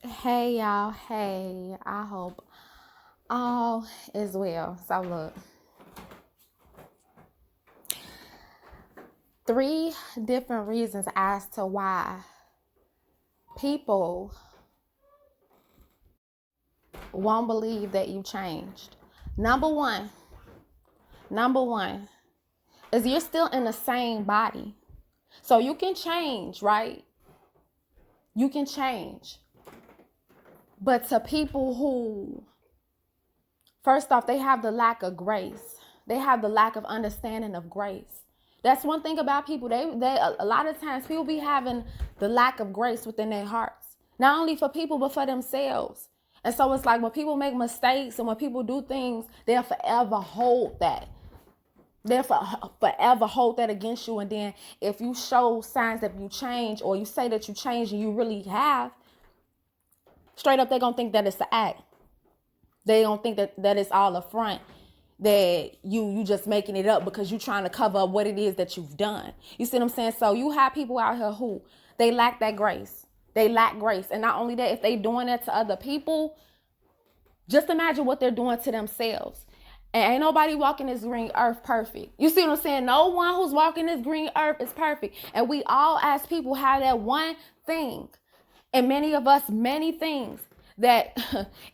Hey y'all, hey, I hope all is well. So look, three different reasons as to why people won't believe that you changed. Number one, number one is you're still in the same body. So you can change, right? You can change. But to people who, first off, they have the lack of grace. They have the lack of understanding of grace. That's one thing about people. They a lot of times people be having the lack of grace within their hearts. Not only for people, but for themselves. And so it's like when people make mistakes and when people do things, they'll forever hold that. They'll forever hold that against you. And then if you show signs that you change or you say that you change and you really have, straight up they're going to think that it's the act. They don't think that it's all a front, that you just making it up because you're trying to cover up what it is that you've done. You see what I'm saying? So you have people out here who they lack that grace. They lack grace. And not only that, if they doing that to other people, just imagine what they're doing to themselves. And ain't nobody walking this green earth perfect. You see what I'm saying? No one who's walking this green earth is perfect. And we all as people have that one thing. And many of us, many things that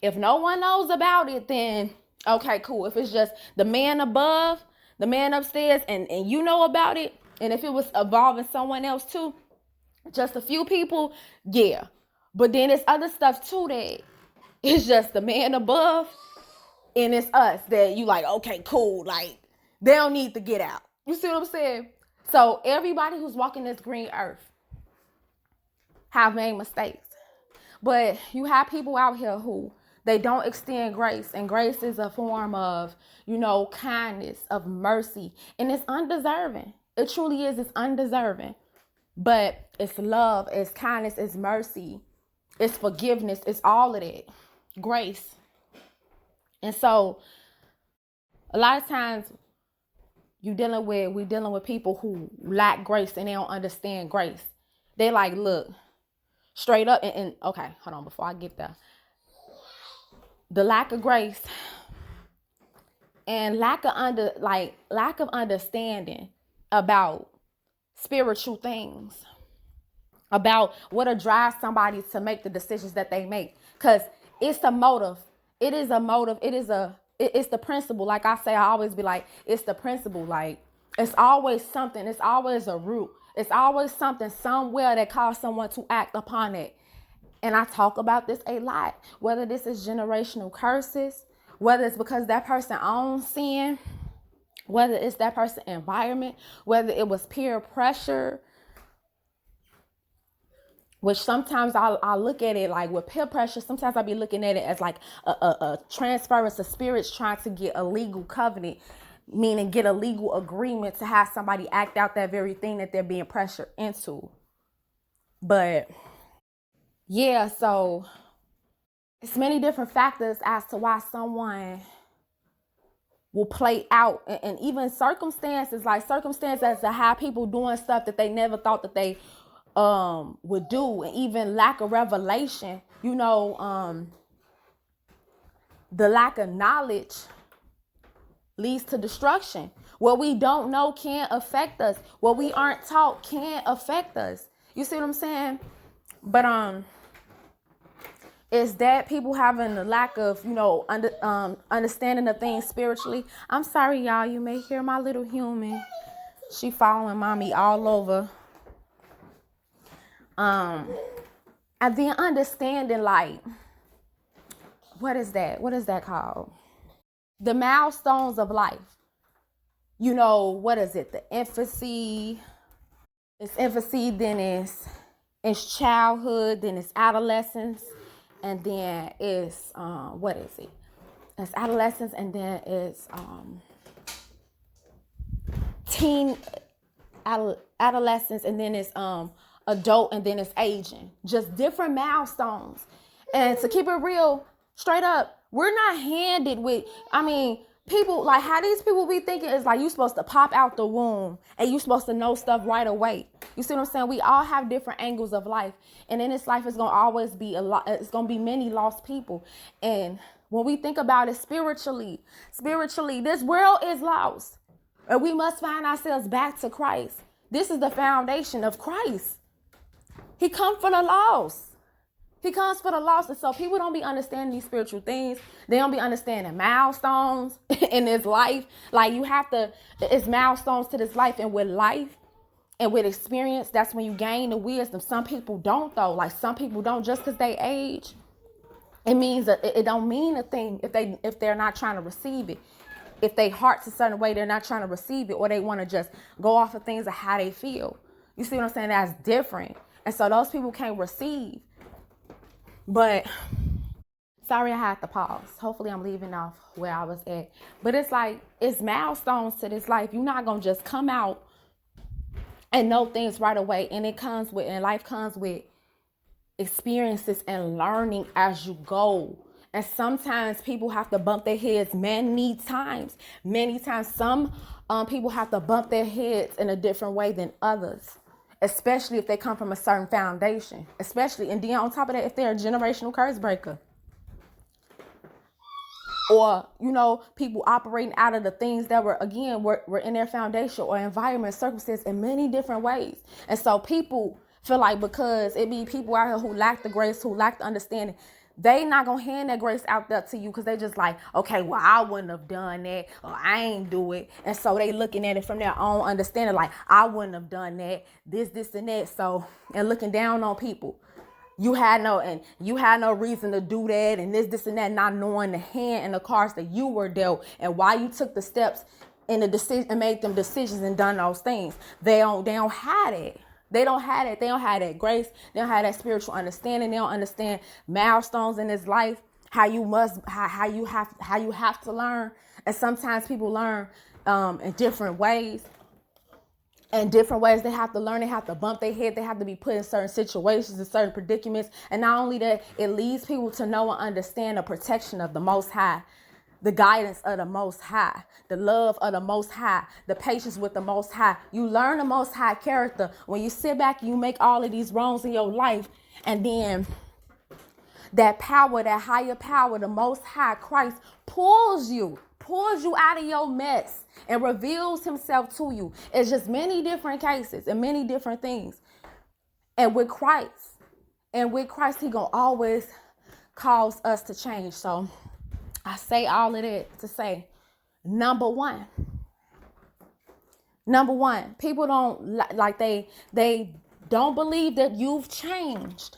if no one knows about it, then okay, cool. If it's just the man above, the man upstairs, and you know about it, and if it was involving someone else too, just a few people, yeah. But then there's other stuff too that it's just the man above and it's us that you like, okay, cool. Like, they don't need to get out. You see what I'm saying? So everybody who's walking this green earth have made mistakes. But you have people out here who they don't extend grace. And grace is a form of, kindness, of mercy. And it's undeserving. It truly is. It's undeserving. But it's love, it's kindness, it's mercy, it's forgiveness, it's all of that. Grace. And so a lot of times we dealing with people who lack grace and they don't understand grace. They like, look, straight up and okay, hold on before I get there. The lack of grace and lack of understanding about spiritual things, about what'll drive somebody to make the decisions that they make. Because it's a motive. It is a motive. It's the principle. Like I say, I always be like, it's the principle. Like, it's always something. It's always a root. It's always something somewhere that caused someone to act upon it. And I talk about this a lot, whether this is generational curses, whether it's because that person owns sin, whether it's that person's environment, whether it was peer pressure, which sometimes I look at it like with peer pressure. Sometimes I'll be looking at it as like a transference of spirits trying to get a legal covenant, meaning get a legal agreement to have somebody act out that very thing that they're being pressured into. But yeah, so it's many different factors as to why someone will play out, and even circumstances to have people doing stuff that they never thought that they would do, and even lack of revelation. The lack of knowledge leads to destruction. What we don't know can affect us. What we aren't taught can affect us. You see what I'm saying? But is that people having the lack of, understanding of things spiritually. I'm sorry, y'all. You may hear my little human. She following mommy all over. And then understanding, like, what is that? What is that called? The milestones of life. What is it? The infancy. It's infancy, then it's childhood, then it's adolescence. And then it's, what is it? It's adolescence, and then it's adolescence, and then it's adult, and then it's aging. Just different milestones. And to keep it real, straight up, we're not handed with, People, like, how these people be thinking is like you supposed to pop out the womb and you supposed to know stuff right away. You see what I'm saying? We all have different angles of life, and in this life it's gonna always be a lot. It's gonna be many lost people, and when we think about it spiritually, this world is lost, and we must find ourselves back to Christ. This is the foundation of Christ. He come for the lost. He comes for the lost. And so people don't be understanding these spiritual things. They don't be understanding milestones in this life. Like, you have to, it's milestones to this life. And with life and with experience, that's when you gain the wisdom. Some people don't, though. Like, some people don't, just because they age. It means that it don't mean a thing if they're not trying to receive it. If they heart's a certain way, they're not trying to receive it, or they want to just go off of things of how they feel. You see what I'm saying? That's different. And so those people can't receive. But sorry, I had to pause. Hopefully I'm leaving off where I was at. But it's like, it's milestones to this life. You're not going to just come out and know things right away. And life comes with experiences and learning as you go. And sometimes people have to bump their heads many times. Some people have to bump their heads in a different way than others. Especially if they come from a certain foundation. And then on top of that, if they're a generational curse breaker. Or, people operating out of the things that were in their foundation or environment, circumstance in many different ways. And so people feel like because it be people out here who lack the grace, who lack the understanding, they not going to hand that grace out there to you because they just like, okay, well, I wouldn't have done that, or I ain't do it. And so they looking at it from their own understanding, like, I wouldn't have done that, this, and that. So, and looking down on people. You had no reason to do that, and this, and that, not knowing the hand and the cards that you were dealt, and why you took the steps in the decision and made them decisions and done those things. They don't have it. They don't have it. They don't have that grace. They don't have that spiritual understanding. They don't understand milestones in this life, how you have to learn. And sometimes people learn in different ways. In different ways, they have to learn. They have to bump their head. They have to be put in certain situations, in certain predicaments. And not only that, it leads people to know and understand the protection of the Most High, the guidance of the Most High, the love of the Most High, the patience with the Most High. You learn the Most High character when you sit back and you make all of these wrongs in your life, and then that power, that higher power, the Most High Christ pulls you out of your mess and reveals himself to you. It's just many different cases and many different things. And with Christ, he gonna always cause us to change. So I say all of that to say, number one, people don't they don't believe that you've changed.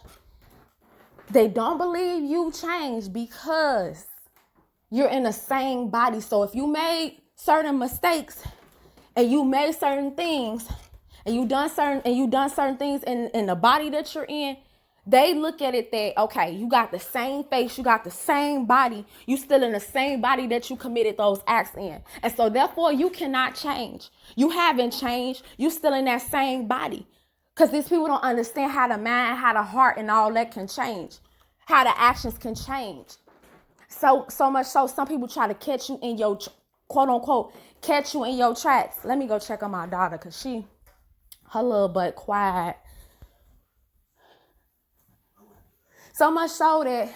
They don't believe you changed because you're in the same body. So if you made certain mistakes and you made certain things and you done certain things in the body that you're in, they look at it that, okay, you got the same face, you got the same body, you still in the same body that you committed those acts in. And so therefore you cannot change. You haven't changed. You still in that same body. Because these people don't understand how the mind, how the heart and all that can change. How the actions can change. So much so some people try to catch you in your, quote unquote, catch you in your tracks. Let me go check on my daughter because her little butt quiet. So much so that,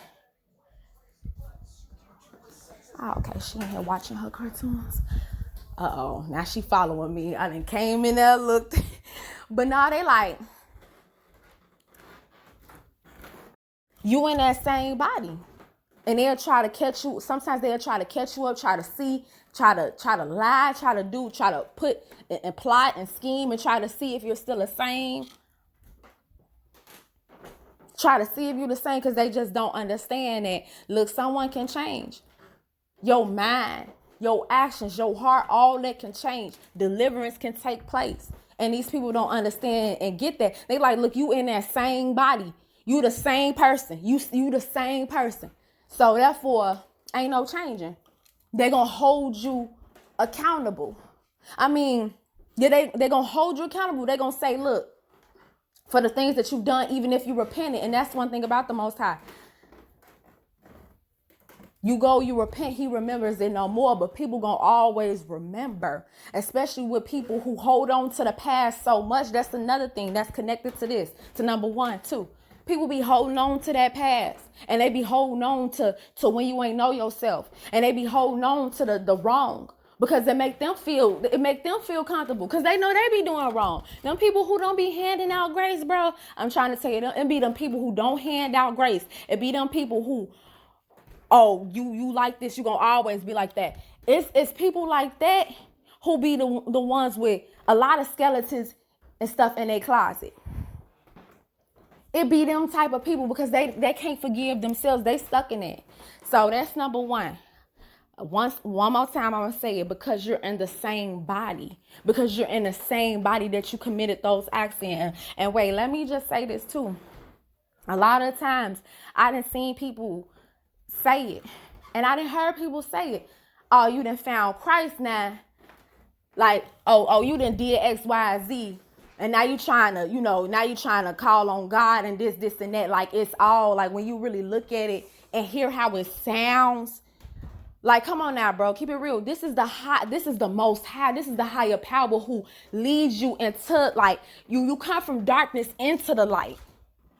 okay, she in here watching her cartoons. Uh-oh, now she following me. I done came in there, looked. But now they like, you in that same body. And they'll try to catch you. Sometimes they'll try to catch you up, try to see, try to lie, try to put and plot and scheme and try to see if you're still the same. Try to see if you're the same because they just don't understand that. Look, someone can change. Your mind, your actions, your heart, all that can change. Deliverance can take place. And these people don't understand and get that. They like, look, you in that same body. You the same person. You the same person. So therefore, ain't no changing. They're going to hold you accountable. I mean, they're going to hold you accountable. They're going to say, look, for the things that you've done, even if you repented. And that's one thing about the Most High. You go, you repent, he remembers it no more. But people gonna always remember, especially with people who hold on to the past so much. That's another thing that's connected to this, to number one, too. People be holding on to that past, and they be holding on to when you ain't know yourself, and they be holding on to the wrong, because it make them feel comfortable, because they know they be doing wrong. Them people who don't be handing out grace, bro, I'm trying to tell you, it be them people who don't hand out grace. It be them people who, oh, you like this, you gonna always be like that. It's people like that who be the ones with a lot of skeletons and stuff in their closet. It be them type of people, because they can't forgive themselves. They stuck in it. So that's number one. One more time, I'm gonna say it, because you're in the same body. Because you're in the same body that you committed those acts in. And wait, let me just say this too. A lot of times I done seen people say it, and I done heard people say it. Oh, you done found Christ now. Like, oh, you done did X, Y, Z. And now you trying to call on God and this and that. Like, it's all, like, when you really look at it and hear how it sounds, like, come on now, bro, keep it real. This is the most high. This is the higher power who leads you into, like, you come from darkness into the light.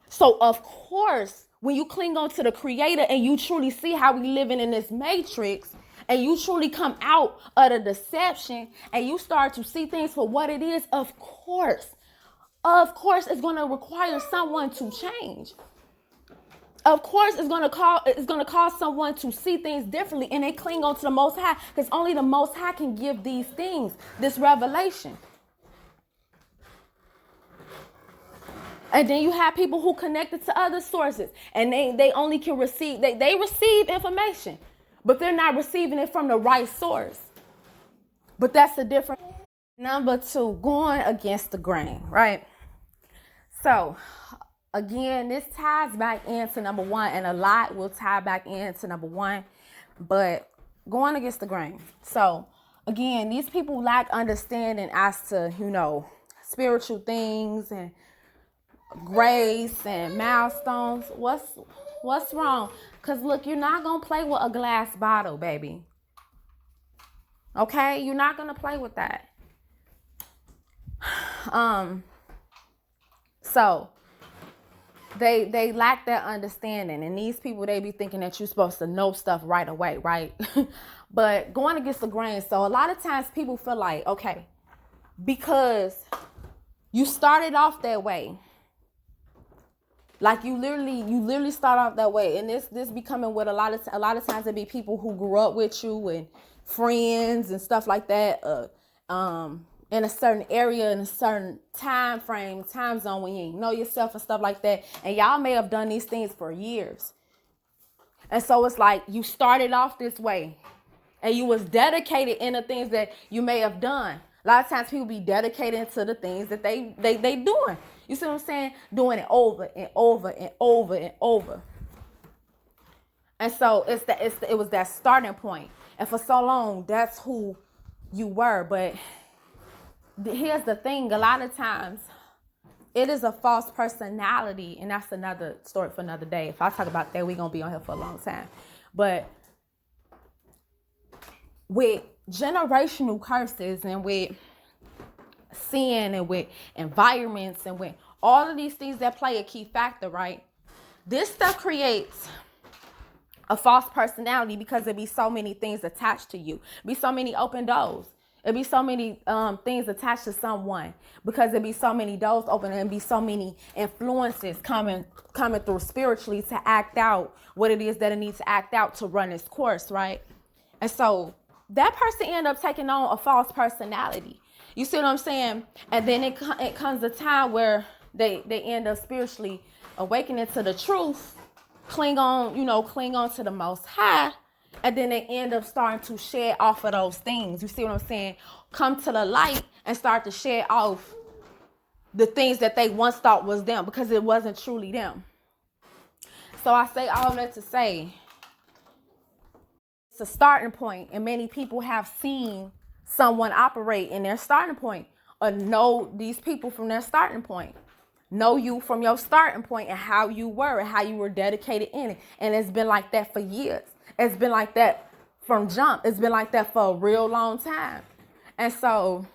So of course, when you cling on to the creator and you truly see how we living in this matrix, and you truly come out of the deception and you start to see things for what it is, of course, it's going to require someone to change. Of course, it's going to cause someone to see things differently, and they cling on to the Most High, because only the Most High can give these things, this revelation. And then you have people who connected to other sources, and they only can receive, they receive information, but they're not receiving it from the right source. But that's a different. Number two, going against the grain, right? So, again, this ties back into number one, and a lot will tie back into number one, but going against the grain. So, again, these people lack understanding as to, spiritual things and grace and milestones. What's wrong? Because look, you're not going to play with a glass bottle, baby. Okay? You're not going to play with that. So they lack that understanding, and these people, they be thinking that you're supposed to know stuff right away, right? But going against the grain. So a lot of times people feel like, okay, because you started off that way, like you literally start off that way, and this becoming with a lot of times it be people who grew up with you and friends and stuff like that, in a certain area, in a certain time zone, when you ain't know yourself and stuff like that, and y'all may have done these things for years, and so it's like you started off this way, and you was dedicated in the things that you may have done. A lot of times people be dedicated to the things that they doing. You see what I'm saying? Doing it over and over and over and over. And so it was that starting point. And for so long, that's who you were. But here's the thing. A lot of times, it is a false personality. And that's another story for another day. If I talk about that, we're going to be on here for a long time. But with generational curses and with sin and with environments and with all of these things that play a key factor, right? This stuff creates a false personality, because there be so many things attached to you. Be so many open doors. There be so many things attached to someone, because there be so many doors open, and be so many influences coming through spiritually to act out what it is that it needs to act out to run its course, right? And so that person end up taking on a false personality. You see what I'm saying? And then it comes a time where they end up spiritually awakening to the truth, cling on to the Most High, and then they end up starting to shed off of those things. You see what I'm saying? Come to the light and start to shed off the things that they once thought was them, because it wasn't truly them. So I say all that to say, it's a starting point, and many people have seen someone operate in their starting point, or know these people from their starting point. know you from your starting point and how you were dedicated in it. And it's been like that for years. It's been like that from jump. It's been like that for a real long time. And so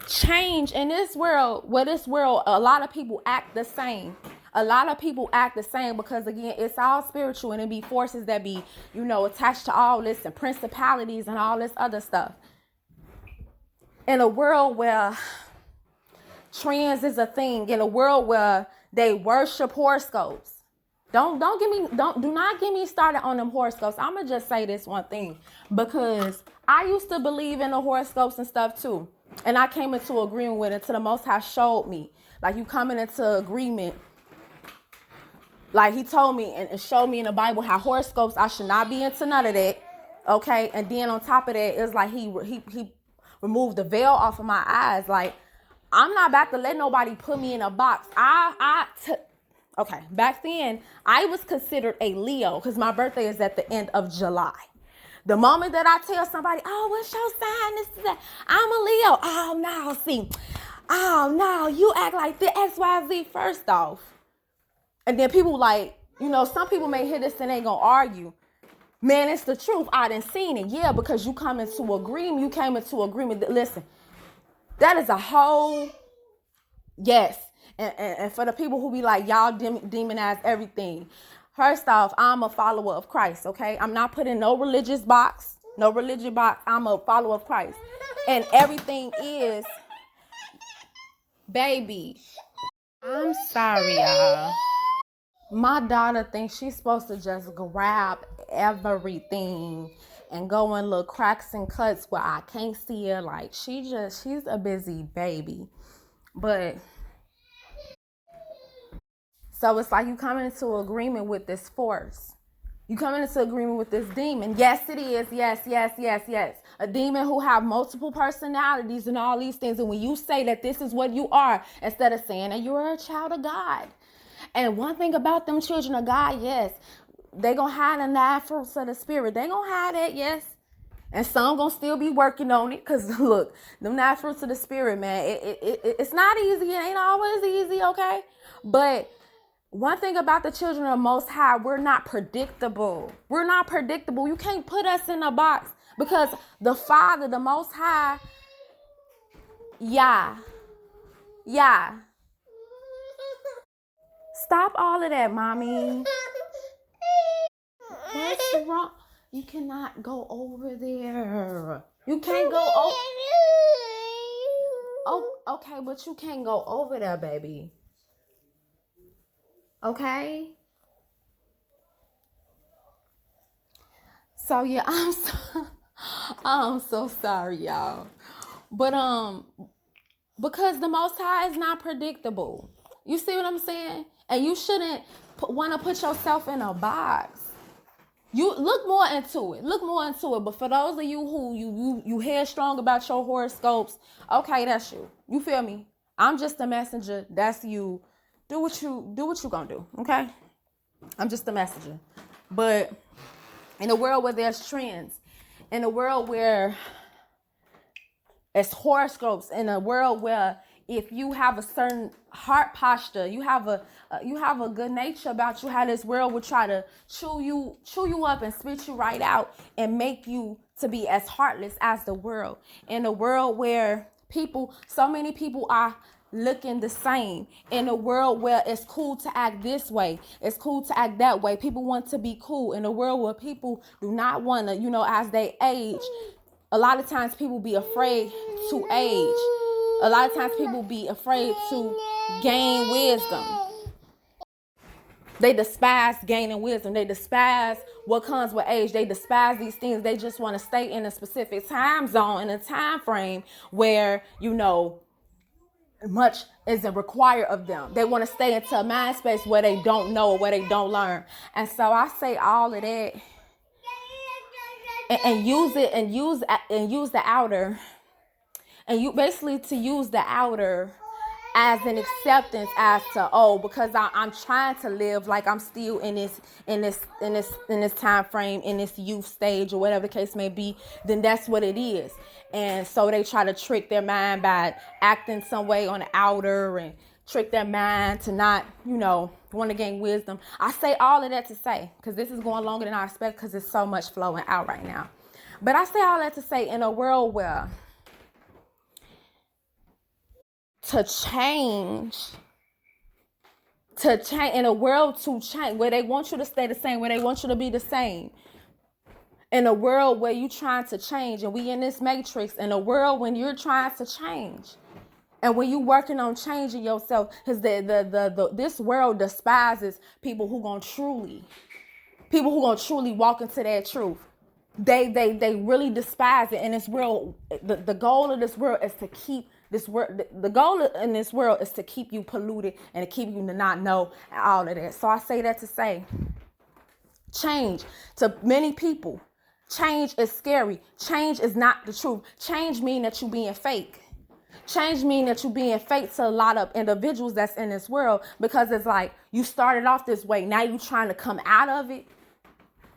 change in this world, a lot of people act the same. A lot of people act the same because, again, it's all spiritual, and it be forces that be, attached to all this, and principalities and all this other stuff. In a world where trends is a thing, in a world where they worship horoscopes. Do not get me started on them horoscopes. I'm gonna just say this one thing, because I used to believe in the horoscopes and stuff too. And I came into agreement with it until the Most High showed me. Like, you coming into agreement. Like, he told me and showed me in the Bible how horoscopes, I should not be into none of that. Okay. And then on top of that, it's like he removed the veil off of my eyes. Like, I'm not about to let nobody put me in a box. Okay. Back then, I was considered a Leo because my birthday is at the end of July. The moment that I tell somebody, oh, what's your sign? This is that, I'm a Leo. Oh, no, see. Oh, no, you act like the XYZ first off. And then people like, some people may hear this and they gonna argue. Man, it's the truth. I done seen it. Yeah, because you come into agreement. You came into agreement. Listen, that is a whole, yes. And for the people who be like, y'all demonize everything. First off, I'm a follower of Christ, okay? I'm not put in no religious box, no religion box. I'm a follower of Christ. And everything is, baby, I'm sorry, y'all. My daughter thinks she's supposed to just grab everything and go in little cracks and cuts where I can't see her. Like, she's a busy baby. But so it's like you come into agreement with this force. You come into agreement with this demon. Yes, it is. Yes, yes, yes, yes. A demon who have multiple personalities and all these things. And when you say that this is what you are, instead of saying that you are a child of God. And one thing about them children of God, yes, they gonna hide the 9 fruits of the spirit. They gonna hide it, yes. And some gonna still be working on it. Cause look, them 9 fruits of the spirit, man, it's not easy. It ain't always easy, okay? But one thing about the children of the Most High, we're not predictable. We're not predictable. You can't put us in a box because the Father, the Most High, yeah. Stop all of that, mommy. What's wrong? You cannot go over there. You can't go over. Oh, okay, but you can't go over there, baby. Okay? So yeah, I'm so sorry, y'all. But because the Most High is not predictable. You see what I'm saying? And you shouldn't want to put yourself in a box. You look more into it. But for those of you who you headstrong about your horoscopes, okay, that's you. You feel me? I'm just a messenger. That's you. Do what you gonna do. Okay? I'm just a messenger. But in a world where there's trends, in a world where it's horoscopes, in a world where if you have a certain heart posture, you have a good nature about you, how this world will try to chew you up and spit you right out and make you to be as heartless as the world. In a world where so many people are looking the same, in a world where it's cool to act this way, it's cool to act that way, people want to be cool, in a world where people do not want to, as they age, a lot of times people be afraid to age. A lot of times people be afraid to gain wisdom. They despise gaining wisdom. They despise what comes with age. They despise these things. They just want to stay in a specific time zone, in a time frame where, much isn't required of them. They want to stay into a mind space where they don't know or where they don't learn. And so I say all of that and use the outer. And you basically to use the outer as an acceptance as to, because I'm trying to live like I'm still in this time frame, in this youth stage or whatever the case may be, then that's what it is. And so they try to trick their mind by acting some way on the outer and trick their mind to not, want to gain wisdom. I say all of that to say, because this is going longer than I expect, because there's so much flowing out right now. But I say all that to say, in a world where to change, in a world to change, where they want you to stay the same, where they want you to be the same, in a world where you're trying to change, and we in this matrix, in a world when you're trying to change, and when you're working on changing yourself, because this world despises people who gonna truly walk into that truth. They really despise it. And this world, the goal of this world is to keep this world. The goal in this world is to keep you polluted and to keep you to not know all of that. So I say that to say, change to many people. Change is scary. Change is not the truth. Change mean that you being fake. Change mean that you being fake to a lot of individuals that's in this world, because it's like you started off this way. Now you trying to come out of it.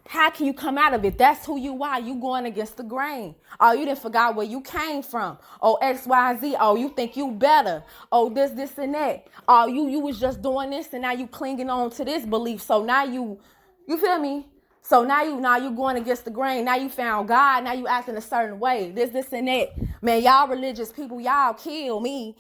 How can you come out of it? That's who you are. You going against the grain. Oh, you didn't forgot where you came from. Oh, X, Y, Z. Oh, you think you better. Oh, this, and that. Oh, you was just doing this, and now you clinging on to this belief. So now you feel me? So now you going against the grain. Now you found God. Now you acting a certain way. This, and that. Man, y'all religious people, y'all kill me.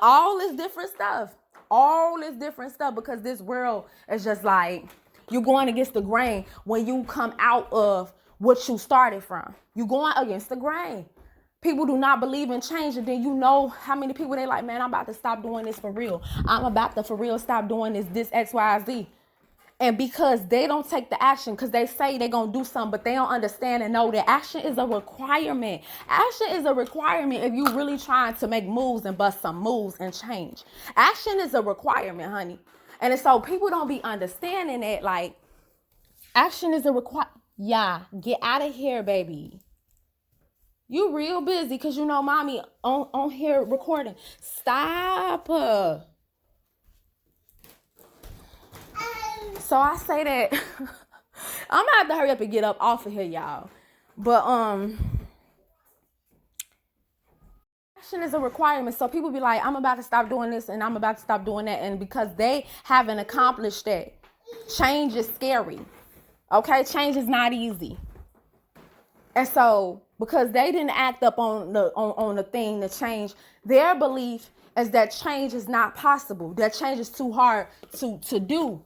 All this different stuff. All this different stuff, because this world is just like, you're going against the grain when you come out of what you started from. You're going against the grain. People do not believe in change, and then you know how many people they like, man, I'm about to stop doing this for real. I'm about to for real stop doing this X, Y, Z. And because they don't take the action, because they say they're going to do something, but they don't understand and know that action is a requirement. Action is a requirement if you really trying to make moves and bust some moves and change. Action is a requirement, honey. And so people don't be understanding that, like, action is a Yeah, get out of here, baby. You real busy because you know mommy on here recording. Stop. So I say that I'm gonna have to hurry up and get up off of here, y'all. But action is a requirement. So people be like, I'm about to stop doing this and I'm about to stop doing that. And because they haven't accomplished that, change is scary. Okay, change is not easy. And so because they didn't act up on the thing to change, their belief is that change is not possible. That change is too hard to do.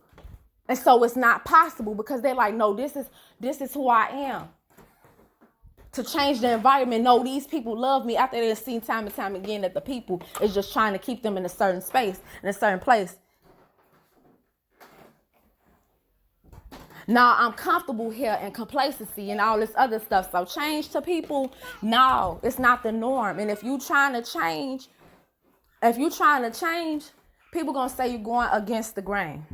And so it's not possible because they're like, no, this is who I am. To change the environment, no, these people love me, after they've seen time and time again that the people is just trying to keep them in a certain space, in a certain place. Now I'm comfortable here and complacency and all this other stuff. So change to people, no, it's not the norm. And if you trying to change, people gonna say you're going against the grain.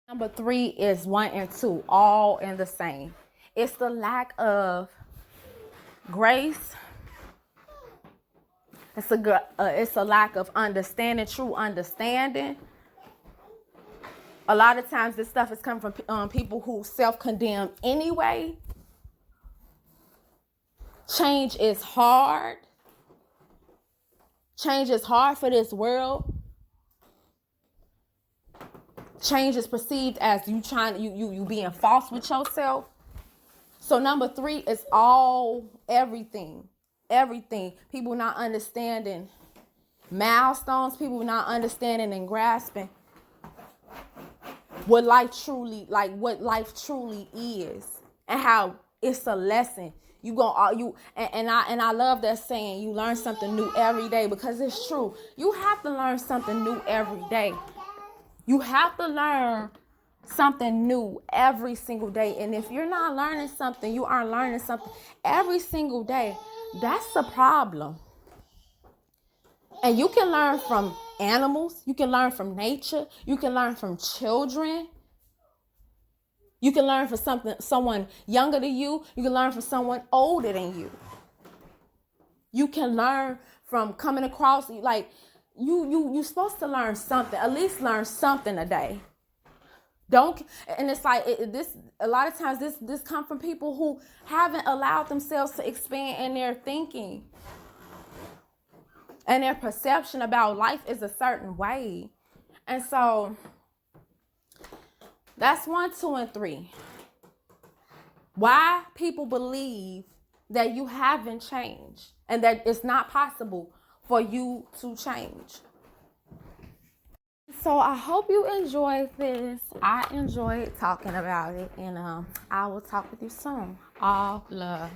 Number 3 is 1 and 2, all in the same. It's the lack of grace. It's a lack of understanding, true understanding. A lot of times this stuff is coming from people who self-condemn anyway. Change is hard. Change is hard for this world. Change is perceived as you being false with yourself. So number 3 is everything. People not understanding milestones. People not understanding and grasping what life truly is, and how it's a lesson. And I love that saying, you learn something new every day, because it's true. You have to learn something new every day. You have to learn something new every single day. And if you're not learning something, you aren't learning something every single day, that's a problem. And you can learn from animals. You can learn from nature. You can learn from children. You can learn from someone younger than you. You can learn from someone older than you. You can learn from coming across, like, you're supposed to learn something, at least learn something a day. And it's like a lot of times this come from people who haven't allowed themselves to expand in their thinking. and their perception about life is a certain way. And so that's 1, 2, and 3. Why people believe that you haven't changed and that it's not possible for you to change. So I hope you enjoyed this. I enjoyed talking about it, and I will talk with you soon. All love.